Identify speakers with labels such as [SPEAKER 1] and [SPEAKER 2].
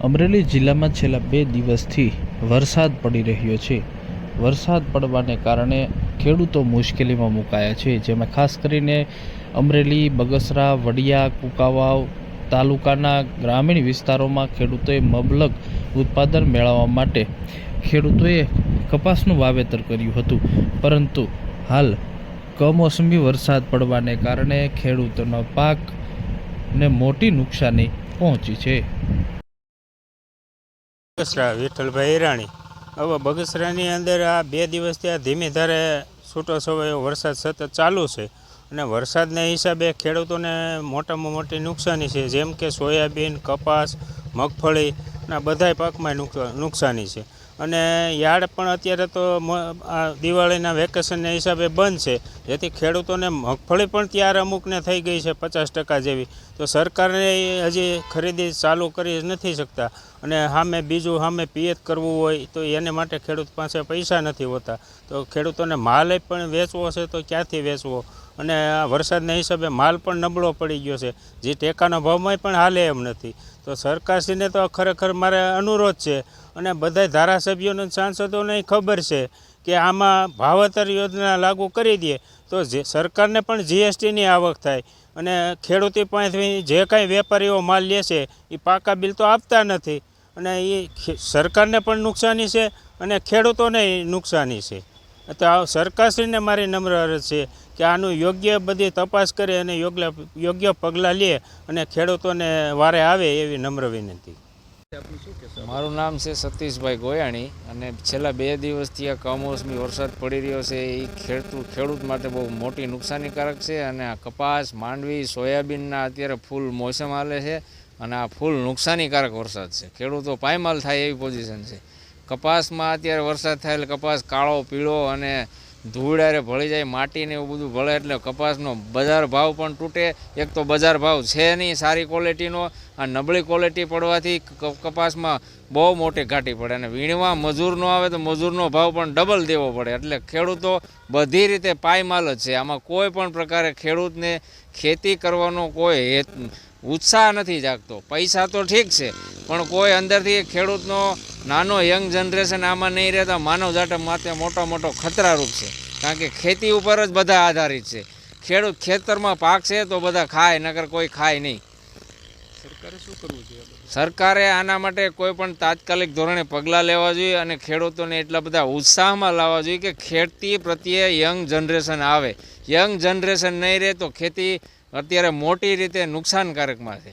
[SPEAKER 1] અમરેલી જિલ્લામાં છેલ્લા 2 દિવસથી વરસાદ પડી રહ્યો છે। વરસાદ પડવાને કારણે ખેડૂતો મુશ્કેલીમાં મુકાયા છે, જેમાં ખાસ કરીને અમરેલી, બગસરા, વડિયા, કુંકાવાવ તાલુકાના ગ્રામીણ વિસ્તારોમાં ખેડૂતોએ મબલક ઉત્પાદન મેળવવા માટે ખેડૂતોએ કપાસનું વાવેતર કર્યું હતું, પરંતુ હાલ કમોસમી વરસાદ પડવાને કારણે ખેડૂતોનો પાકને મોટી નુકસાની પહોંચી છે।
[SPEAKER 2] બગસરા વિઠ્ઠલભાઈ હિરાણી। હવે બગસરાની અંદર આ 2 દિવસથી આ ધીમી ધારે છૂટો છવાયો વરસાદ સતત ચાલુ છે અને વરસાદના હિસાબે ખેડૂતોને મોટામાં મોટી નુકસાની છે, જેમ કે સોયાબીન, કપાસ, મગફળી ના બધાય પાકમાં નુકસાની છે। અને યાર્ડ પણ અત્યારે તો આ દિવાળીના વેકેશનના હિસાબે બંધ છે, જેથી ખેડૂતોને મગફળી પણ ત્યાર અમુકને થઈ ગઈ છે 50% જેવી। તો સરકારે હજી ખરીદી ચાલુ કરી નથી શકતા અને સામે પિયત કરવું હોય તો એને માટે ખેડૂત પાસે પૈસા નથી હોતા, તો ખેડૂતોને માલ પણ વેચવો છે તો ક્યાંથી વેચવો? અને આ વરસાદના હિસાબે માલ પણ નબળો પડી ગયો છે, જે ટેકાના ભાવમાં પણ હાલે એમ નથી। તો સરકારશ્રીને તો ખરેખર મારે અનુરોધ છે અને બધા ધારાસભ્યોને સાંસદોને ખબર છે કે આમાં ભાવાતર યોજના લાગુ કરી દે તો સરકારને પણ જીએસટીની આવક થાય અને ખેડૂતો પાસેથી જે કાંઈ વેપારીઓ માલ લેશે એ પાકા બિલ તો આપતા નથી અને એ સરકારને પણ નુકસાની છે અને ખેડૂતોને નુકસાની છે। તો સરકારશ્રીને મારી નમ્ર અરજ છે કે આનું યોગ્ય બધી તપાસ કરે અને યોગ્ય પગલાં લે અને ખેડૂતોને વારે આવે એવી નમ્ર વિનંતી।
[SPEAKER 3] મારું નામ છે સતીશભાઈ ગોયાણી અને છેલ્લા 2 દિવસથી આ કમોસમી વરસાદ પડી રહ્યો છે એ ખેડૂત માટે બહુ મોટી નુકસાનીકારક છે અને આ કપાસ, માંડવી, સોયાબીનના અત્યારે ફૂલ મોસમ હાલે છે અને આ ફૂલ નુકસાનીકારક વરસાદ છે। ખેડૂતો પાયમાલ થાય એવી પોઝિશન છે। કપાસમાં અત્યારે વરસાદ થાય એટલે કપાસ કાળો, પીળો અને ધૂળારે ભળી જાય, માટીને એવું બધું ભળે એટલે કપાસનો બજાર ભાવ પણ તૂટે। એક તો બજાર ભાવ છે નહીં સારી ક્વોલિટીનો, આ નબળી ક્વોલિટી પડવાથી કપાસમાં બહુ મોટી ઘાટી પડે અને વીણવા મજૂર ન આવે તો મજૂરનો ભાવ પણ ડબલ દેવો પડે, એટલે ખેડૂતો બધી રીતે પાયમાલ જ છે। આમાં કોઈ પણ પ્રકારે ખેડૂતને ખેતી કરવાનો કોઈ ઉત્સાહ નથી જાગતો। પૈસા તો ઠીક છે પણ કોઈ અંદરથી ખેડૂતનો નાનો યંગ જનરેશન આમાં નહીં રહેતા માનવજાત માટે મોટો ખતરારૂપ છે, કારણ કે ખેતી ઉપર જ બધા આધારિત છે। ખેડૂત ખેતરમાં પાક છે તો બધા ખાય, નકર કોઈ ખાય નહીં।
[SPEAKER 2] સરકારે શું કરવું જોઈએ?
[SPEAKER 3] સરકારે આના માટે કોઈ પણ તાત્કાલિક ધોરણે પગલાં લેવા જોઈએ અને ખેડૂતોને એટલા બધા ઉત્સાહમાં લાવવા જોઈએ કે ખેતી પ્રત્યે યંગ જનરેશન આવે। યંગ જનરેશન નહીં રહે તો ખેતી અત્યારે મોટી રીતે નુકસાનકારકમાં છે।